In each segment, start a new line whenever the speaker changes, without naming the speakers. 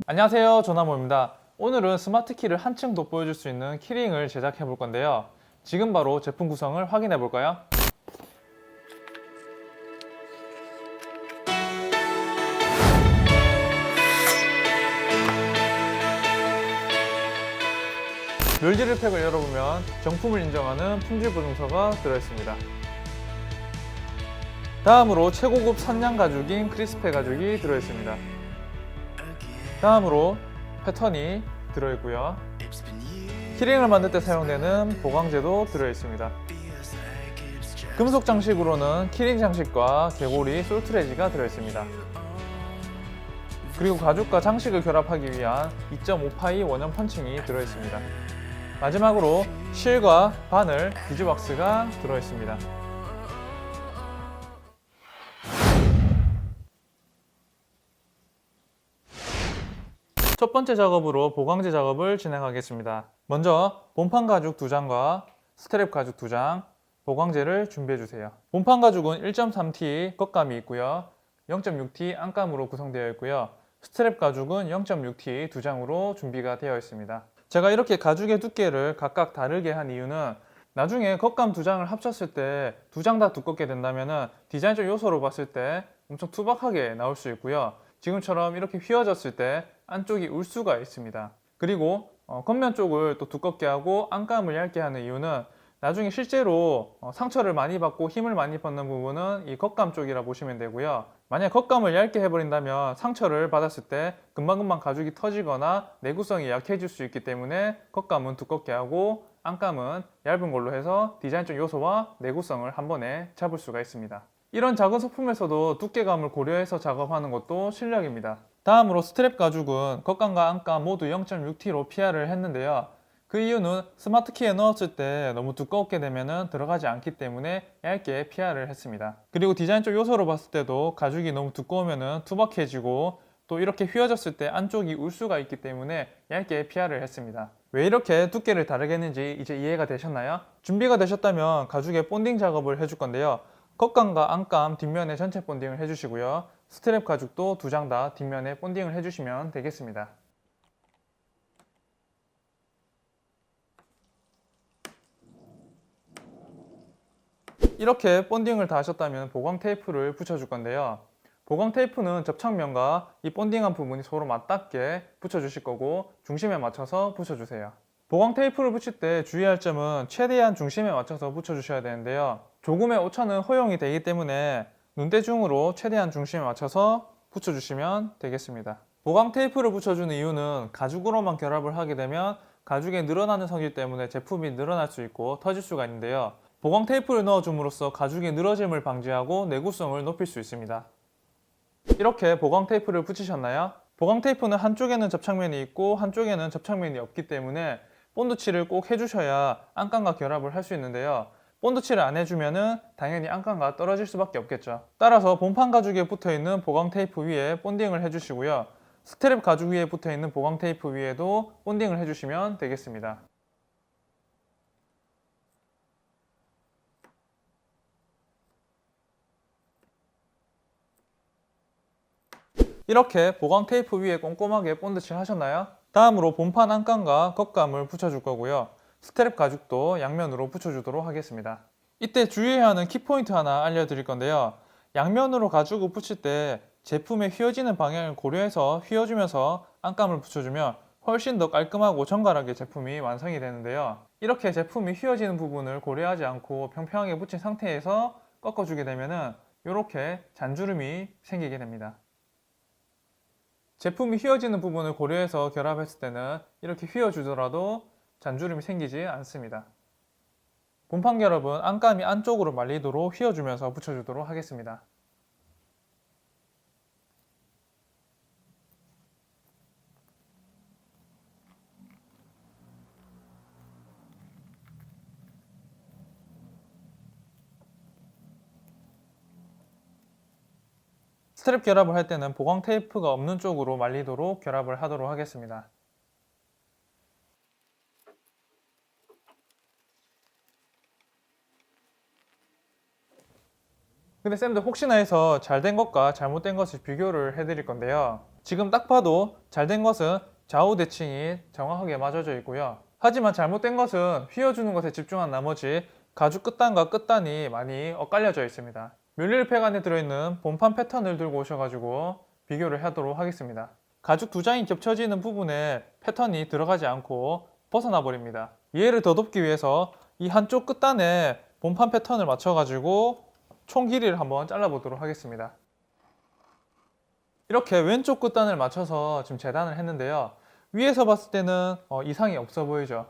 안녕하세요, 조나모입니다. 오늘은 스마트 키를 한층 돋보여줄 수 있는 키링을 제작해 볼 건데요. 지금 바로 제품 구성을 확인해 볼까요? 멸지를 팩을 열어보면 정품을 인정하는 품질 보증서가 들어있습니다. 다음으로 최고급 선양 가죽인 크리스페 가죽이 들어있습니다. 다음으로 패턴이 들어있고요. 키링을 만들 때 사용되는 보강제도 들어있습니다. 금속 장식으로는 키링 장식과 개고리 솔트레지가 들어있습니다. 그리고 가죽과 장식을 결합하기 위한 2.5파이 원형 펀칭이 들어있습니다. 마지막으로 실과 바늘, 비즈왁스가 들어있습니다. 첫 번째 작업으로 보강제 작업을 진행하겠습니다. 먼저 본판 가죽 2장과 스트랩 가죽 2장, 보강제를 준비해 주세요. 본판 가죽은 1.3T 겉감이 있고요. 0.6T 안감으로 구성되어 있고요. 스트랩 가죽은 0.6T 2장으로 준비가 되어 있습니다. 제가 이렇게 가죽의 두께를 각각 다르게 한 이유는 나중에 겉감 2장을 합쳤을 때 2장 다 두껍게 된다면 디자인적 요소로 봤을 때 엄청 투박하게 나올 수 있고요. 지금처럼 이렇게 휘어졌을 때 안쪽이 울 수가 있습니다. 그리고 겉면 쪽을 또 두껍게 하고 안감을 얇게 하는 이유는 나중에 실제로 상처를 많이 받고 힘을 많이 받는 부분은 이 겉감 쪽이라 보시면 되고요. 만약 겉감을 얇게 해버린다면 상처를 받았을 때 금방금방 가죽이 터지거나 내구성이 약해질 수 있기 때문에 겉감은 두껍게 하고 안감은 얇은 걸로 해서 디자인적 요소와 내구성을 한 번에 잡을 수가 있습니다. 이런 작은 소품에서도 두께감을 고려해서 작업하는 것도 실력입니다. 다음으로 스트랩 가죽은 겉감과 안감 모두 0.6T로 PR을 했는데요. 그 이유는 스마트 키에 넣었을 때 너무 두껍게 되면 들어가지 않기 때문에 얇게 PR을 했습니다. 그리고 디자인적 요소로 봤을 때도 가죽이 너무 두꺼우면 투박해지고 또 이렇게 휘어졌을 때 안쪽이 울 수가 있기 때문에 얇게 PR을 했습니다. 왜 이렇게 두께를 다르게 했는지 이제 이해가 되셨나요? 준비가 되셨다면 가죽에 본딩 작업을 해줄 건데요. 겉감과 안감 뒷면에 전체 본딩을 해주시고요. 스트랩 가죽도 2장 다 뒷면에 본딩을 해주시면 되겠습니다. 이렇게 본딩을 다 하셨다면 보강 테이프를 붙여줄 건데요. 보강 테이프는 접착면과 이 본딩한 부분이 서로 맞닿게 붙여주실 거고 중심에 맞춰서 붙여주세요. 보강 테이프를 붙일 때 주의할 점은 최대한 중심에 맞춰서 붙여주셔야 되는데요. 조금의 오차는 허용이 되기 때문에 눈대중으로 최대한 중심에 맞춰서 붙여주시면 되겠습니다. 보강 테이프를 붙여주는 이유는 가죽으로만 결합을 하게 되면 가죽에 늘어나는 성질 때문에 제품이 늘어날 수 있고 터질 수가 있는데요. 보강 테이프를 넣어줌으로써 가죽의 늘어짐을 방지하고 내구성을 높일 수 있습니다. 이렇게 보강 테이프를 붙이셨나요? 보강 테이프는 한쪽에는 접착면이 있고 한쪽에는 접착면이 없기 때문에 본드칠을 꼭 해주셔야 안감과 결합을 할 수 있는데요. 본드칠을 안 해주면 당연히 안감과 떨어질 수밖에 없겠죠. 따라서 본판 가죽에 붙어있는 보강 테이프 위에 본딩을 해주시고요. 스트랩 가죽 위에 붙어있는 보강 테이프 위에도 본딩을 해주시면 되겠습니다. 이렇게 보강 테이프 위에 꼼꼼하게 본드칠 하셨나요? 다음으로 본판 안감과 겉감을 붙여줄 거고요. 스트랩 가죽도 양면으로 붙여주도록 하겠습니다. 이때 주의해야 하는 키포인트 하나 알려드릴 건데요. 양면으로 가죽을 붙일 때 제품의 휘어지는 방향을 고려해서 휘어주면서 안감을 붙여주면 훨씬 더 깔끔하고 정갈하게 제품이 완성이 되는데요. 이렇게 제품이 휘어지는 부분을 고려하지 않고 평평하게 붙인 상태에서 꺾어주게 되면 이렇게 잔주름이 생기게 됩니다. 제품이 휘어지는 부분을 고려해서 결합했을 때는 이렇게 휘어주더라도 잔주름이 생기지 않습니다. 본판 결합은 안감이 안쪽으로 말리도록 휘어주면서 붙여주도록 하겠습니다. 스트랩 결합을 할 때는 보강 테이프가 없는 쪽으로 말리도록 결합을 하도록 하겠습니다. 근데 쌤들 혹시나 해서 잘 된 것과 잘못된 것을 비교를 해드릴 건데요. 지금 딱 봐도 잘 된 것은 좌우 대칭이 정확하게 맞아져 있고요. 하지만 잘못된 것은 휘어주는 것에 집중한 나머지 가죽 끝단과 끝단이 많이 엇갈려져 있습니다. 밀리리팩 안에 들어있는 본판 패턴을 들고 오셔가지고 비교를 하도록 하겠습니다. 가죽 두 장이 겹쳐지는 부분에 패턴이 들어가지 않고 벗어나 버립니다. 이해를 더 돕기 위해서 이 한쪽 끝단에 본판 패턴을 맞춰가지고 총 길이를 한번 잘라보도록 하겠습니다. 이렇게 왼쪽 끝단을 맞춰서 지금 재단을 했는데요. 위에서 봤을 때는 이상이 없어 보이죠.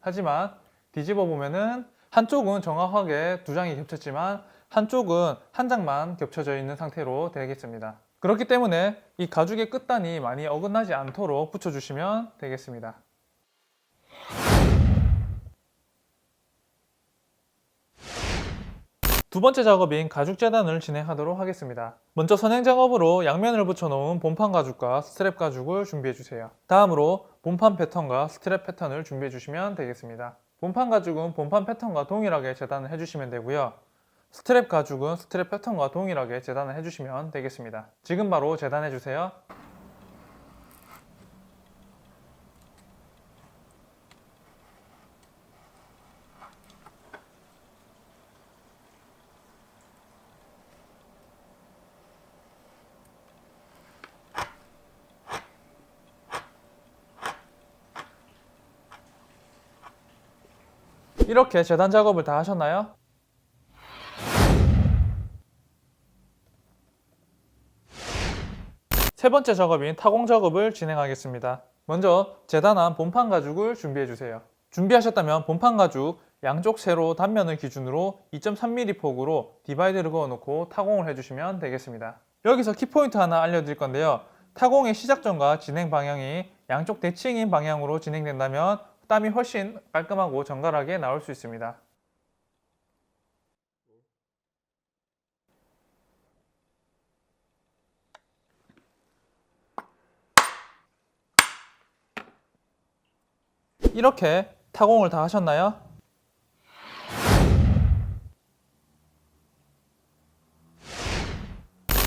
하지만 뒤집어 보면은 한쪽은 정확하게 두 장이 겹쳤지만 한쪽은 한 장만 겹쳐져 있는 상태로 되겠습니다. 그렇기 때문에 이 가죽의 끝단이 많이 어긋나지 않도록 붙여주시면 되겠습니다. 두 번째 작업인 가죽 재단을 진행하도록 하겠습니다. 먼저 선행 작업으로 양면을 붙여놓은 본판 가죽과 스트랩 가죽을 준비해 주세요. 다음으로 본판 패턴과 스트랩 패턴을 준비해 주시면 되겠습니다. 본판 가죽은 본판 패턴과 동일하게 재단을 해주시면 되고요. 스트랩 가죽은 스트랩 패턴과 동일하게 재단을 해주시면 되겠습니다. 지금 바로 재단해 주세요. 이렇게 재단 작업을 다 하셨나요? 세 번째 작업인 타공 작업을 진행하겠습니다. 먼저 재단한 본판 가죽을 준비해 주세요. 준비하셨다면 본판 가죽 양쪽 세로 단면을 기준으로 2.3mm 폭으로 디바이드를 그어놓고 타공을 해주시면 되겠습니다. 여기서 키포인트 하나 알려드릴 건데요. 타공의 시작점과 진행 방향이 양쪽 대칭인 방향으로 진행된다면 땀이 훨씬 깔끔하고 정갈하게 나올 수 있습니다. 이렇게 타공을 다 하셨나요?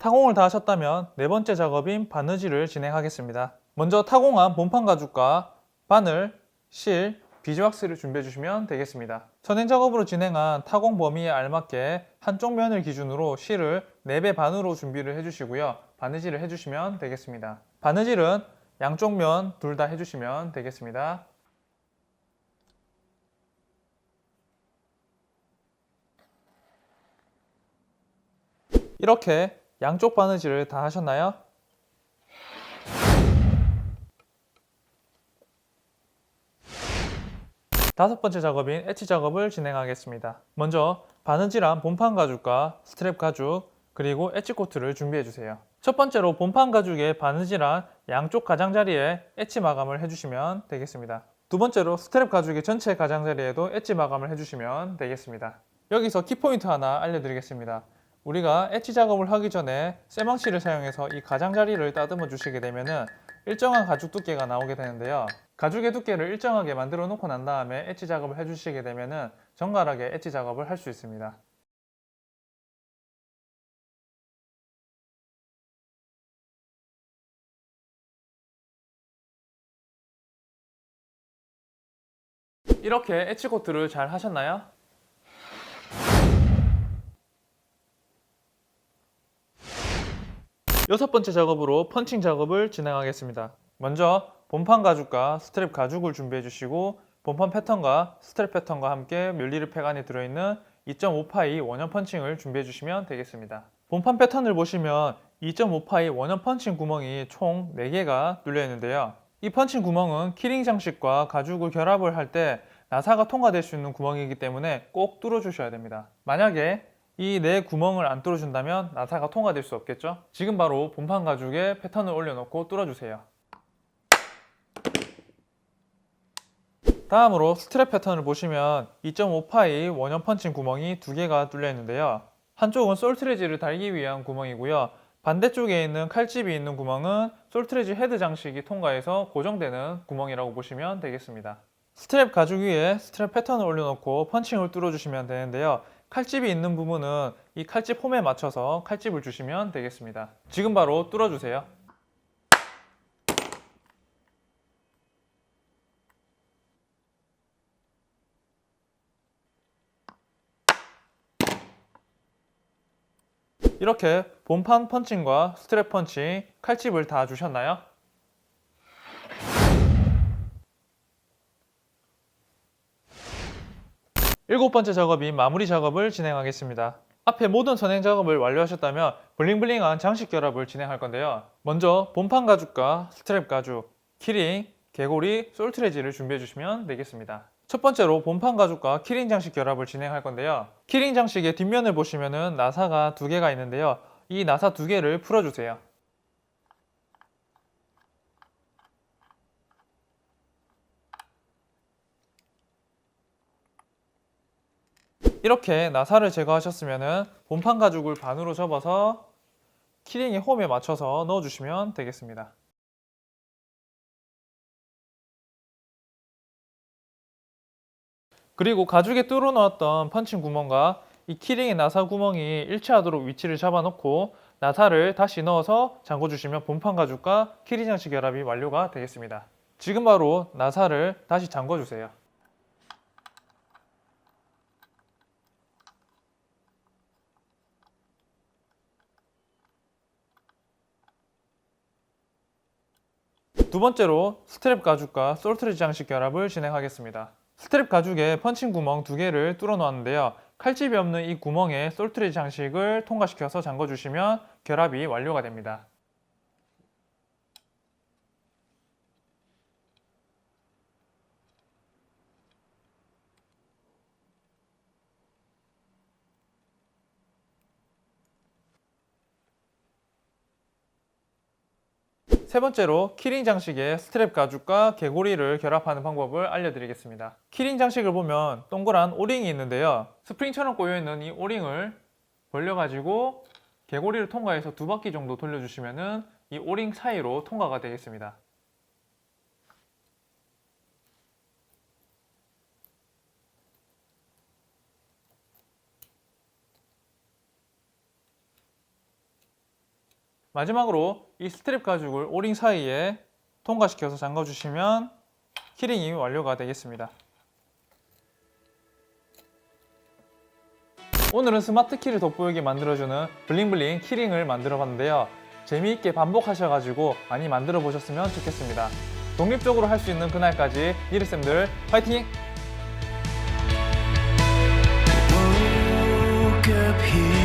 타공을 다 하셨다면 네 번째 작업인 바느질을 진행하겠습니다. 먼저 타공한 본판 가죽과 바늘, 실, 비즈왁스를 준비해 주시면 되겠습니다. 선행 작업으로 진행한 타공 범위에 알맞게 한쪽 면을 기준으로 실을 4배 반으로 준비를 해주시고요. 바느질을 해주시면 되겠습니다. 바느질은 양쪽 면 둘 다 해주시면 되겠습니다. 이렇게 양쪽 바느질을 다 하셨나요? 다섯 번째 작업인 엣지 작업을 진행하겠습니다. 먼저 바느질한 본판 가죽과 스트랩 가죽 그리고 엣지 코트를 준비해 주세요. 첫 번째로 본판 가죽에 바느질한 양쪽 가장자리에 엣지 마감을 해주시면 되겠습니다. 두 번째로 스트랩 가죽의 전체 가장자리에도 엣지 마감을 해주시면 되겠습니다. 여기서 키포인트 하나 알려드리겠습니다. 우리가 엣지 작업을 하기 전에 쇠망치를 사용해서 이 가장자리를 따듬어 주시게 되면 일정한 가죽 두께가 나오게 되는데요. 가죽의 두께를 일정하게 만들어 놓고 난 다음에 엣지 작업을 해주시게 되면 정갈하게 엣지 작업을 할 수 있습니다. 이렇게 엣지 코트를 잘 하셨나요? 여섯 번째 작업으로 펀칭 작업을 진행하겠습니다. 먼저 본판 가죽과 스트랩 가죽을 준비해 주시고 본판 패턴과 스트랩 패턴과 함께 밀리리팩 안에 들어있는 2.5파이 원형 펀칭을 준비해 주시면 되겠습니다. 본판 패턴을 보시면 2.5파이 원형 펀칭 구멍이 총 4개가 뚫려 있는데요. 이 펀칭 구멍은 키링 장식과 가죽을 결합을 할 때 나사가 통과될 수 있는 구멍이기 때문에 꼭 뚫어 주셔야 됩니다. 만약에 이 네 구멍을 안 뚫어준다면 나사가 통과될 수 없겠죠? 지금 바로 본판 가죽에 패턴을 올려놓고 뚫어주세요. 다음으로 스트랩 패턴을 보시면 2.5파이 원형 펀칭 구멍이 2개가 뚫려 있는데요. 한쪽은 솔트레지를 달기 위한 구멍이고요. 반대쪽에 있는 칼집이 있는 구멍은 솔트레지 헤드 장식이 통과해서 고정되는 구멍이라고 보시면 되겠습니다. 스트랩 가죽 위에 스트랩 패턴을 올려놓고 펀칭을 뚫어주시면 되는데요. 칼집이 있는 부분은 이 칼집 홈에 맞춰서 칼집을 주시면 되겠습니다. 지금 바로 뚫어주세요. 이렇게 본판 펀칭과 스트랩 펀칭, 칼집을 다 주셨나요? 일곱 번째 작업인 마무리 작업을 진행하겠습니다. 앞에 모든 선행 작업을 완료하셨다면 블링블링한 장식 결합을 진행할 건데요. 먼저 본판 가죽과 스트랩 가죽, 키링, 개고리, 솔트레지를 준비해 주시면 되겠습니다. 첫 번째로 본판 가죽과 키링 장식 결합을 진행할 건데요. 키링 장식의 뒷면을 보시면은 나사가 두 개가 있는데요. 이 나사 두 개를 풀어주세요. 이렇게 나사를 제거하셨으면 본판 가죽을 반으로 접어서 키링의 홈에 맞춰서 넣어주시면 되겠습니다. 그리고 가죽에 뚫어 놓았던 펀칭 구멍과 이 키링의 나사 구멍이 일치하도록 위치를 잡아놓고 나사를 다시 넣어서 잠궈주시면 본판 가죽과 키링 장식 결합이 완료가 되겠습니다. 지금 바로 나사를 다시 잠궈주세요. 두 번째로 스트랩 가죽과 솔트레지 장식 결합을 진행하겠습니다. 스트랩 가죽에 펀칭 구멍 두 개를 뚫어 놓았는데요. 칼집이 없는 이 구멍에 솔트레지 장식을 통과시켜서 잠궈주시면 결합이 완료가 됩니다. 세 번째로 키링 장식에 스트랩 가죽과 개고리를 결합하는 방법을 알려드리겠습니다. 키링 장식을 보면 동그란 오링이 있는데요. 스프링처럼 꼬여있는 이 오링을 벌려가지고 개고리를 통과해서 두 바퀴 정도 돌려주시면 이 오링 사이로 통과가 되겠습니다. 마지막으로 이 스트랩 가죽을 오링 사이에 통과시켜서 잠궈주시면 키링이 완료가 되겠습니다. 오늘은 스마트 키를 돋보이게 만들어주는 블링블링 키링을 만들어 봤는데요. 재미있게 반복하셔가지고 많이 만들어 보셨으면 좋겠습니다. 독립적으로 할 수 있는 그날까지 니르쌤들 파이팅!
Woke up here